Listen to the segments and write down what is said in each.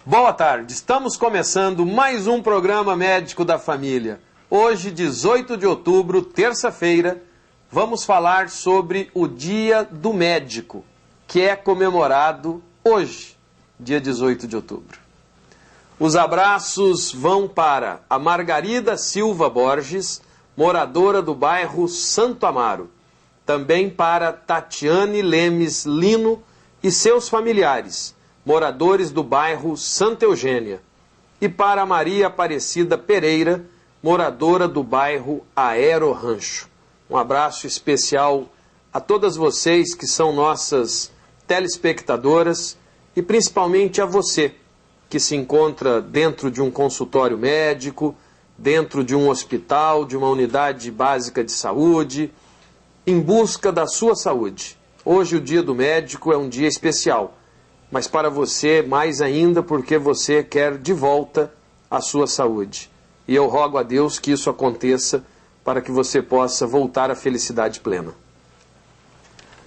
Boa tarde, estamos começando mais um programa médico da família. Hoje, 18 de outubro, terça-feira, vamos falar sobre o Dia do Médico, que é comemorado hoje, dia 18 de outubro. Os abraços vão para a Margarida Silva Borges, moradora do bairro Santo Amaro. Também para Tatiane Lemes Lino e seus familiares, moradores do bairro Santa Eugênia, e para Maria Aparecida Pereira, moradora do bairro Aero Rancho. Um abraço especial a todas vocês que são nossas telespectadoras e principalmente a você que se encontra dentro de um consultório médico, dentro de um hospital, de uma unidade básica de saúde, em busca da sua saúde. Hoje o Dia do Médico é um dia especial, mas para você mais ainda porque você quer de volta a sua saúde. E eu rogo a Deus que isso aconteça para que você possa voltar à felicidade plena.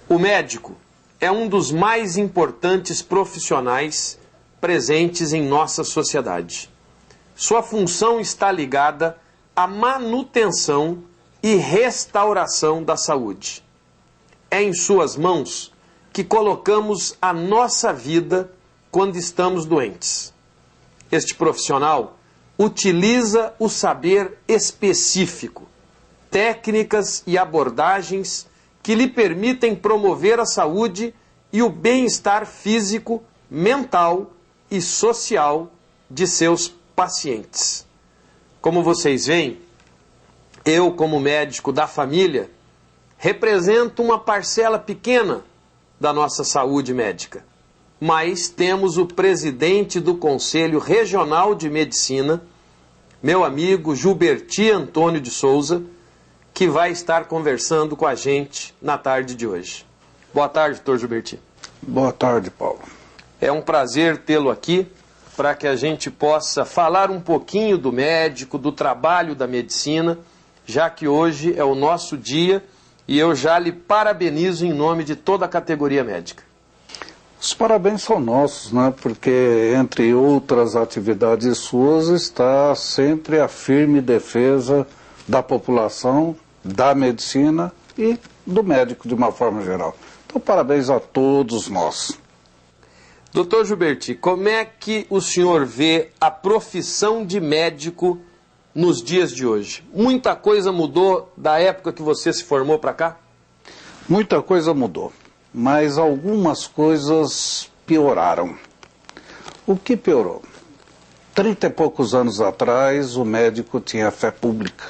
O médico é um dos mais importantes profissionais presentes em nossa sociedade. Sua função está ligada à manutenção e restauração da saúde. É em suas mãos que colocamos a nossa vida quando estamos doentes. Este profissional utiliza o saber específico, técnicas e abordagens que lhe permitem promover a saúde e o bem-estar físico, mental e social de seus pacientes. Como vocês veem, eu, como médico da família, represento uma parcela pequena da nossa saúde médica. Mas temos o presidente do Conselho Regional de Medicina, meu amigo Gilberti Antônio de Souza, que vai estar conversando com a gente na tarde de hoje. Boa tarde, doutor Gilberti. Boa tarde, Paulo. É um prazer tê-lo aqui para que a gente possa falar um pouquinho do médico, do trabalho da medicina, já que hoje é o nosso dia e eu já lhe parabenizo em nome de toda a categoria médica. Os parabéns são nossos, né? Porque, entre outras atividades suas, está sempre a firme defesa da população, da medicina e do médico de uma forma geral. Então, parabéns a todos nós. Doutor Gilberti, como é que o senhor vê a profissão de médico nos dias de hoje? Muita coisa mudou da época que você se formou para cá? Muita coisa mudou, mas algumas coisas pioraram. O que piorou? 30 e poucos anos atrás, o médico tinha fé pública.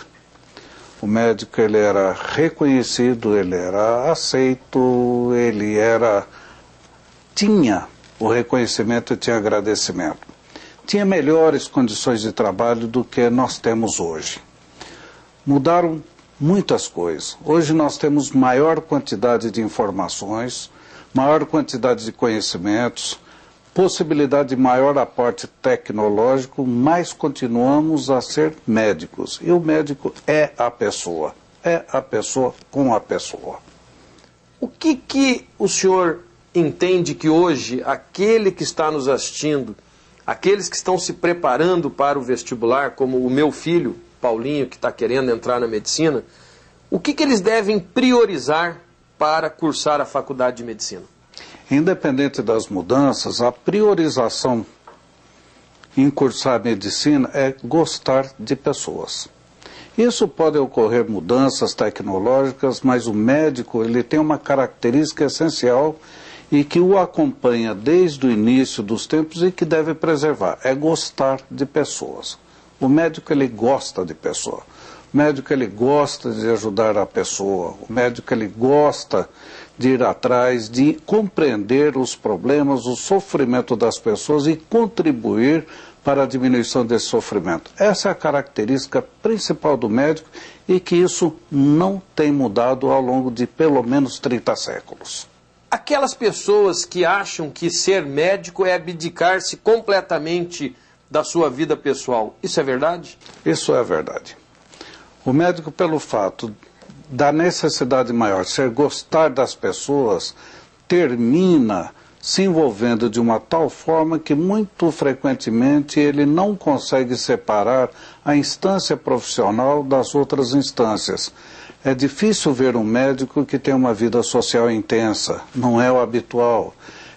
O médico ele era reconhecido, ele era aceito, tinha o reconhecimento e tinha agradecimento. Tinha melhores condições de trabalho do que nós temos hoje. Mudaram muitas coisas. Hoje nós temos maior quantidade de informações, maior quantidade de conhecimentos, possibilidade de maior aporte tecnológico, mas continuamos a ser médicos. E o médico é a pessoa com a pessoa. O que o senhor entende que hoje aquele que está nos assistindo, aqueles que estão se preparando para o vestibular, como o meu filho, Paulinho, que está querendo entrar na medicina, o que eles devem priorizar para cursar a faculdade de medicina? Independente das mudanças, a priorização em cursar medicina é gostar de pessoas. Isso pode ocorrer mudanças tecnológicas, mas o médico ele tem uma característica essencial e que o acompanha desde o início dos tempos e que deve preservar, é gostar de pessoas. O médico ele gosta de pessoa. O médico ele gosta de ajudar a pessoa. O médico ele gosta de ir atrás, de compreender os problemas, o sofrimento das pessoas e contribuir para a diminuição desse sofrimento. Essa é a característica principal do médico e que isso não tem mudado ao longo de pelo menos 30 séculos. Aquelas pessoas que acham que ser médico é abdicar-se completamente da sua vida pessoal, isso é verdade? Isso é verdade. O médico, pelo fato da necessidade maior ser gostar das pessoas, termina se envolvendo de uma tal forma que muito frequentemente ele não consegue separar a instância profissional das outras instâncias. É difícil ver um médico que tem uma vida social intensa, não é o habitual.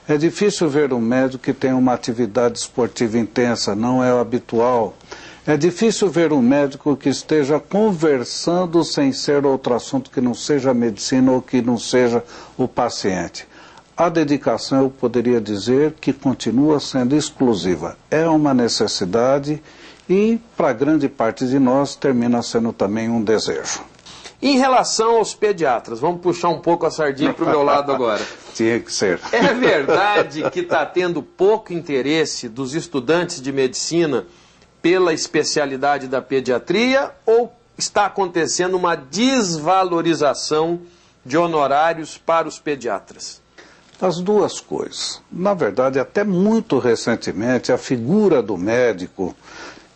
É difícil ver um médico que tem uma atividade esportiva intensa, não é o habitual. É difícil ver um médico que esteja conversando sem ser outro assunto que não seja a medicina ou que não seja o paciente. A dedicação, eu poderia dizer, que continua sendo exclusiva. É uma necessidade e, para grande parte de nós, termina sendo também um desejo. Em relação aos pediatras, vamos puxar um pouco a sardinha para o meu lado agora. Tinha que ser. É verdade que está tendo pouco interesse dos estudantes de medicina pela especialidade da pediatria ou está acontecendo uma desvalorização de honorários para os pediatras? As duas coisas. Na verdade, até muito recentemente, a figura do médico,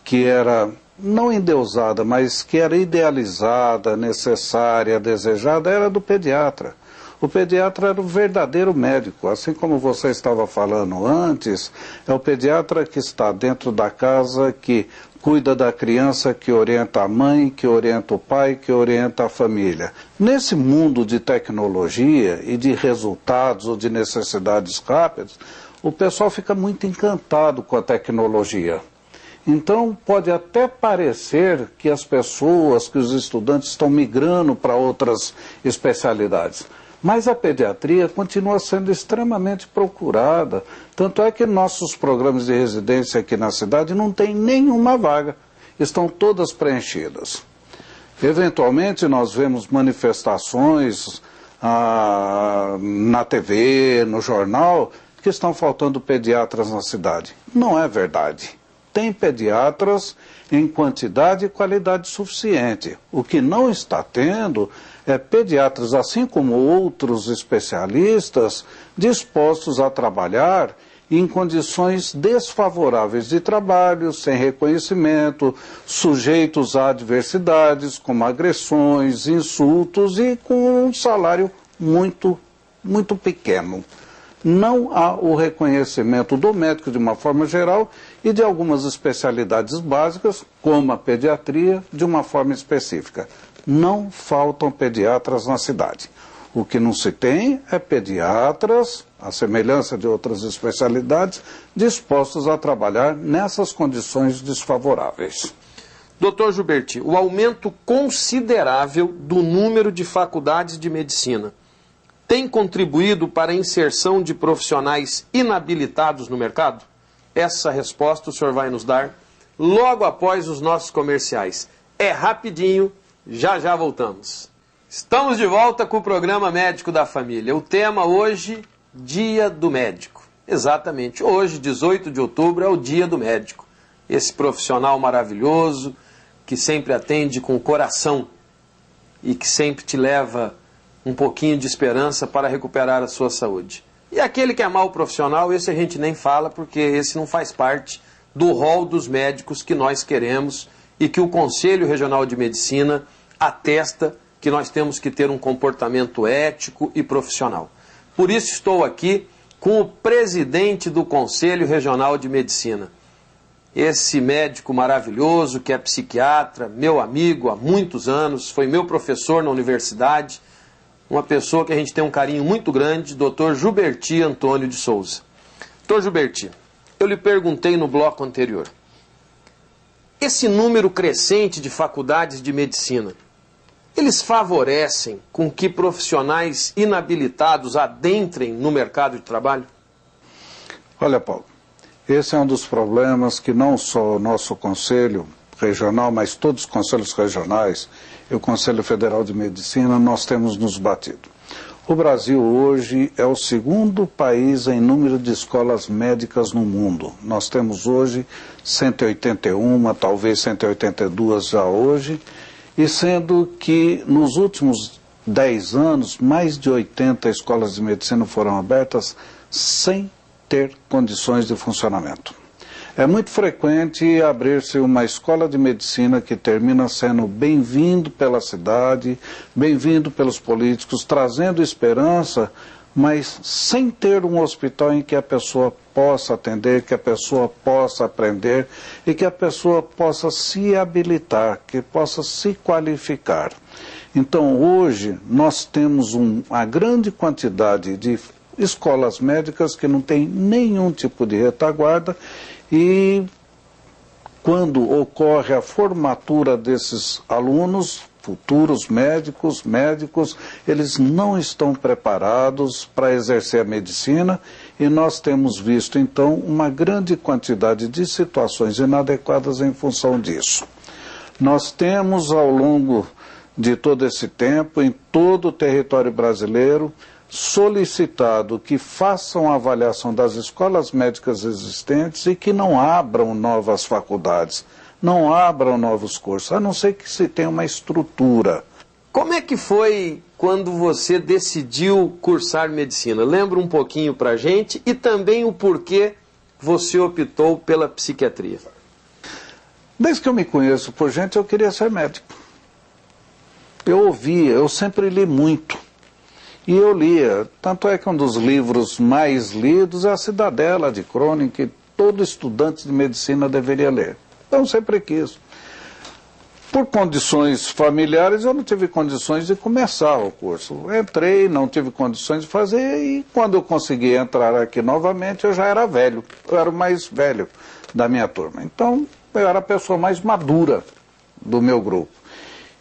que era não endeusada, mas que era idealizada, necessária, desejada, era do pediatra. O pediatra era o verdadeiro médico, assim como você estava falando antes, é o pediatra que está dentro da casa, que cuida da criança, que orienta a mãe, que orienta o pai, que orienta a família. Nesse mundo de tecnologia e de resultados ou de necessidades rápidas, o pessoal fica muito encantado com a tecnologia. Então, pode até parecer que as pessoas, que os estudantes estão migrando para outras especialidades. Mas a pediatria continua sendo extremamente procurada. Tanto é que nossos programas de residência aqui na cidade não tem nenhuma vaga. Estão todas preenchidas. Eventualmente nós vemos manifestações na TV, no jornal, que estão faltando pediatras na cidade. Não é verdade. Tem pediatras em quantidade e qualidade suficiente. O que não está tendo é pediatras, assim como outros especialistas, dispostos a trabalhar em condições desfavoráveis de trabalho, sem reconhecimento, sujeitos a adversidades, como agressões, insultos e com um salário muito pequeno. Não há o reconhecimento do médico de uma forma geral e de algumas especialidades básicas, como a pediatria, de uma forma específica. Não faltam pediatras na cidade. O que não se tem é pediatras, à semelhança de outras especialidades, dispostos a trabalhar nessas condições desfavoráveis. Dr. Gilberti, o aumento considerável do número de faculdades de medicina tem contribuído para a inserção de profissionais inabilitados no mercado? Essa resposta o senhor vai nos dar logo após os nossos comerciais. É rapidinho, já voltamos. Estamos de volta com o programa Médico da Família. O tema hoje, Dia do Médico. Exatamente, hoje, 18 de outubro, é o Dia do Médico. Esse profissional maravilhoso, que sempre atende com o coração e que sempre te leva um pouquinho de esperança para recuperar a sua saúde. E aquele que é mau profissional, esse a gente nem fala, porque esse não faz parte do rol dos médicos que nós queremos e que o Conselho Regional de Medicina atesta que nós temos que ter um comportamento ético e profissional. Por isso estou aqui com o presidente do Conselho Regional de Medicina. Esse médico maravilhoso que é psiquiatra, meu amigo há muitos anos, foi meu professor na universidade, uma pessoa que a gente tem um carinho muito grande, Dr. Gilberti Antônio de Souza. Dr. Gilberti, eu lhe perguntei no bloco anterior, esse número crescente de faculdades de medicina, eles favorecem com que profissionais inabilitados adentrem no mercado de trabalho? Olha, Paulo, esse é um dos problemas que não só o nosso Conselho Regional, mas todos os conselhos regionais e o Conselho Federal de Medicina, nós temos nos batido. O Brasil hoje é o segundo país em número de escolas médicas no mundo. Nós temos hoje 181, talvez 182 já hoje, e sendo que nos últimos 10 anos, mais de 80 escolas de medicina foram abertas sem ter condições de funcionamento. É muito frequente abrir-se uma escola de medicina que termina sendo bem-vindo pela cidade, bem-vindo pelos políticos, trazendo esperança, mas sem ter um hospital em que a pessoa possa atender, que a pessoa possa aprender e que a pessoa possa se habilitar, que possa se qualificar. Então, hoje, nós temos uma grande quantidade de escolas médicas que não tem nenhum tipo de retaguarda e quando ocorre a formatura desses alunos, futuros médicos, eles não estão preparados para exercer a medicina e nós temos visto, então, uma grande quantidade de situações inadequadas em função disso. Nós temos, ao longo de todo esse tempo, em todo o território brasileiro, solicitado que façam a avaliação das escolas médicas existentes e que não abram novas faculdades, não abram novos cursos, a não ser que se tenha uma estrutura. Como é que foi quando você decidiu cursar medicina? Lembra um pouquinho pra gente e também o porquê você optou pela psiquiatria. Desde que eu me conheço por gente, eu queria ser médico. Eu ouvia, eu sempre li muito. E eu lia, tanto é que um dos livros mais lidos é A Cidadela, de Cronin, que todo estudante de medicina deveria ler. Então sempre quis. Por condições familiares, eu não tive condições de começar o curso. Entrei, não tive condições de fazer, e quando eu consegui entrar aqui novamente, eu já era velho. Eu era o mais velho da minha turma. Então, eu era a pessoa mais madura do meu grupo.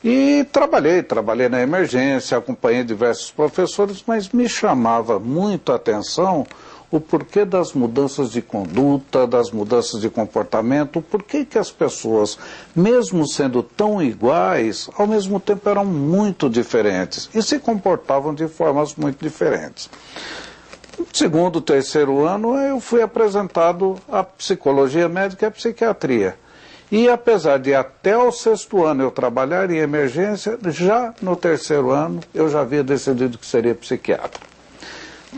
E trabalhei na emergência, acompanhei diversos professores, mas me chamava muito a atenção o porquê das mudanças de conduta, das mudanças de comportamento, o porquê que as pessoas, mesmo sendo tão iguais, ao mesmo tempo eram muito diferentes e se comportavam de formas muito diferentes. No segundo, terceiro ano, eu fui apresentado à psicologia médica e à psiquiatria. E apesar de até o sexto ano eu trabalhar em emergência, já no terceiro ano eu já havia decidido que seria psiquiatra.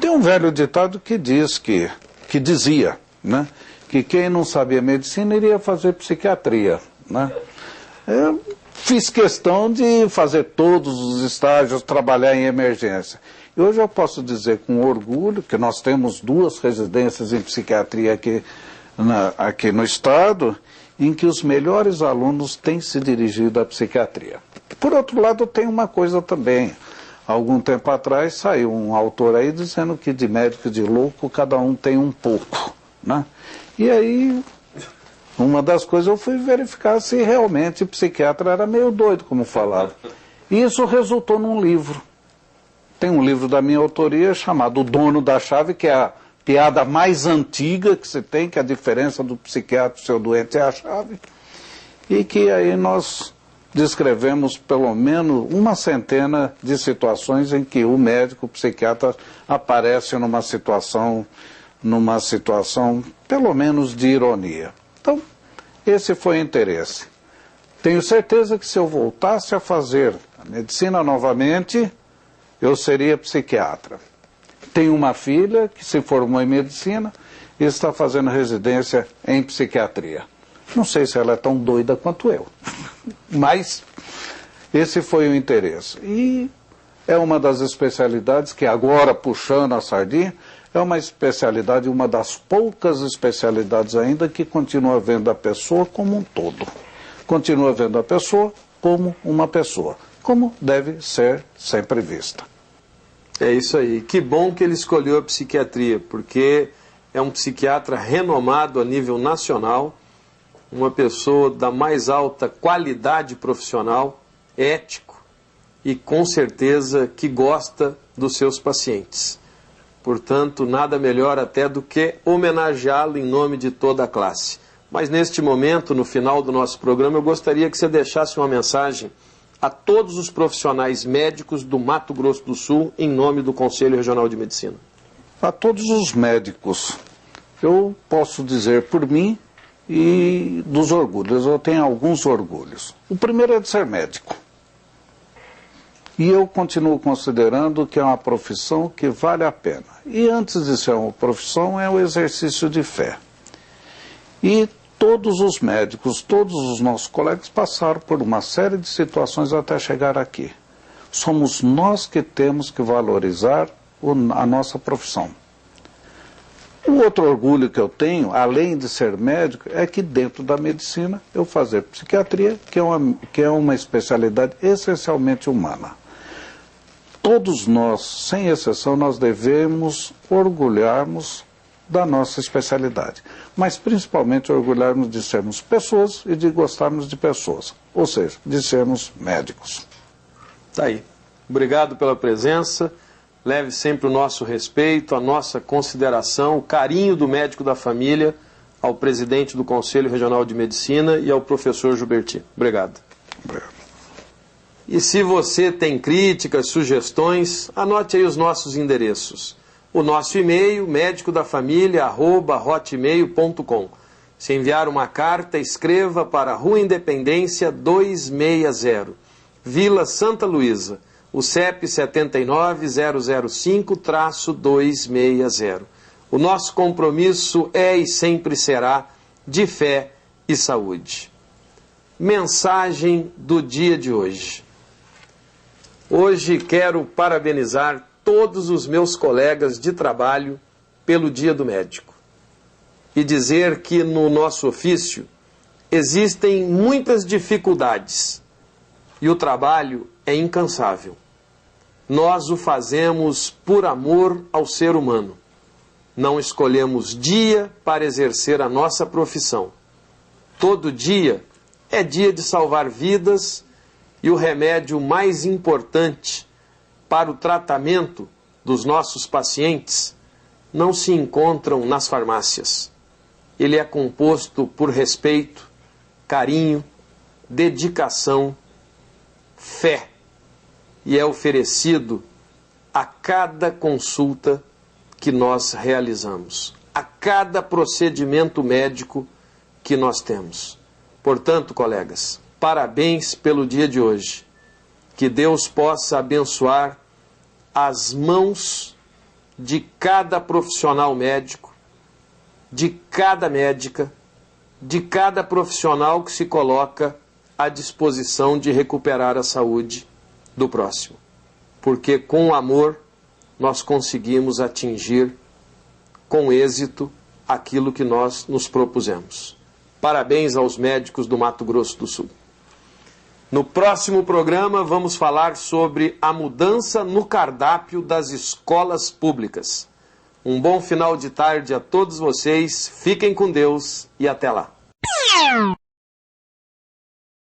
Tem um velho ditado que dizia, né, que quem não sabia medicina iria fazer psiquiatria, né? Eu fiz questão de fazer todos os estágios, trabalhar em emergência. E hoje eu posso dizer com orgulho que nós temos 2 residências em psiquiatria aqui no estado, em que os melhores alunos têm se dirigido à psiquiatria. Por outro lado, tem uma coisa também. Algum tempo atrás saiu um autor aí dizendo que de médico e de louco cada um tem um pouco, né? E aí, uma das coisas eu fui verificar se realmente o psiquiatra era meio doido, como falava. E isso resultou num livro. Tem um livro da minha autoria chamado O Dono da Chave, que é a piada mais antiga que se tem, que a diferença do psiquiatra e do seu doente é a chave, e que aí nós descrevemos pelo menos uma centena de situações em que o médico, o psiquiatra, aparece numa situação pelo menos de ironia. Então, esse foi o interesse. Tenho certeza que se eu voltasse a fazer a medicina novamente, eu seria psiquiatra. Tenho uma filha que se formou em medicina e está fazendo residência em psiquiatria. Não sei se ela é tão doida quanto eu, mas esse foi o interesse. E é uma das especialidades que agora, puxando a sardinha, é uma especialidade, uma das poucas especialidades ainda que continua vendo a pessoa como um todo. Continua vendo a pessoa como uma pessoa, como deve ser sempre vista. É isso aí. Que bom que ele escolheu a psiquiatria, porque é um psiquiatra renomado a nível nacional, uma pessoa da mais alta qualidade profissional, ético e com certeza que gosta dos seus pacientes. Portanto, nada melhor até do que homenageá-lo em nome de toda a classe. Mas neste momento, no final do nosso programa, eu gostaria que você deixasse uma mensagem a todos os profissionais médicos do Mato Grosso do Sul, em nome do Conselho Regional de Medicina. A todos os médicos, eu posso dizer por mim e dos orgulhos, eu tenho alguns orgulhos. O primeiro é de ser médico. E eu continuo considerando que é uma profissão que vale a pena. E antes de ser uma profissão, é o exercício de fé. E todos os médicos, todos os nossos colegas passaram por uma série de situações até chegar aqui. Somos nós que temos que valorizar a nossa profissão. O outro orgulho que eu tenho, além de ser médico, é que dentro da medicina eu fazer psiquiatria, que é uma especialidade essencialmente humana. Todos nós, sem exceção, nós devemos orgulharmos da nossa especialidade, mas principalmente orgulharmos de sermos pessoas e de gostarmos de pessoas, ou seja, de sermos médicos. Tá aí. Obrigado pela presença. Leve sempre o nosso respeito, a nossa consideração, o carinho do médico da família ao presidente do Conselho Regional de Medicina e ao professor Gilbertino. Obrigado. Obrigado. E se você tem críticas, sugestões, anote aí os nossos endereços. O nosso e-mail, medicodafamilia@hotmail.com. Se enviar uma carta, escreva para Rua Independência 260, Vila Santa Luísa. O CEP 79005-260. O nosso compromisso é e sempre será de fé e saúde. Mensagem do dia de hoje. Hoje quero parabenizar todos os meus colegas de trabalho pelo Dia do Médico e dizer que no nosso ofício existem muitas dificuldades e o trabalho é incansável. Nós o fazemos por amor ao ser humano. Não escolhemos dia para exercer a nossa profissão. Todo dia é dia de salvar vidas e o remédio mais importante para o tratamento dos nossos pacientes não se encontram nas farmácias. Ele é composto por respeito, carinho, dedicação, fé. E é oferecido a cada consulta que nós realizamos, a cada procedimento médico que nós temos. Portanto, colegas, parabéns pelo dia de hoje. Que Deus possa abençoar as mãos de cada profissional médico, de cada médica, de cada profissional que se coloca à disposição de recuperar a saúde do próximo, porque com o amor nós conseguimos atingir com êxito aquilo que nós nos propusemos. Parabéns aos médicos do Mato Grosso do Sul. No próximo programa vamos falar sobre a mudança no cardápio das escolas públicas. Um bom final de tarde a todos vocês, fiquem com Deus e até lá.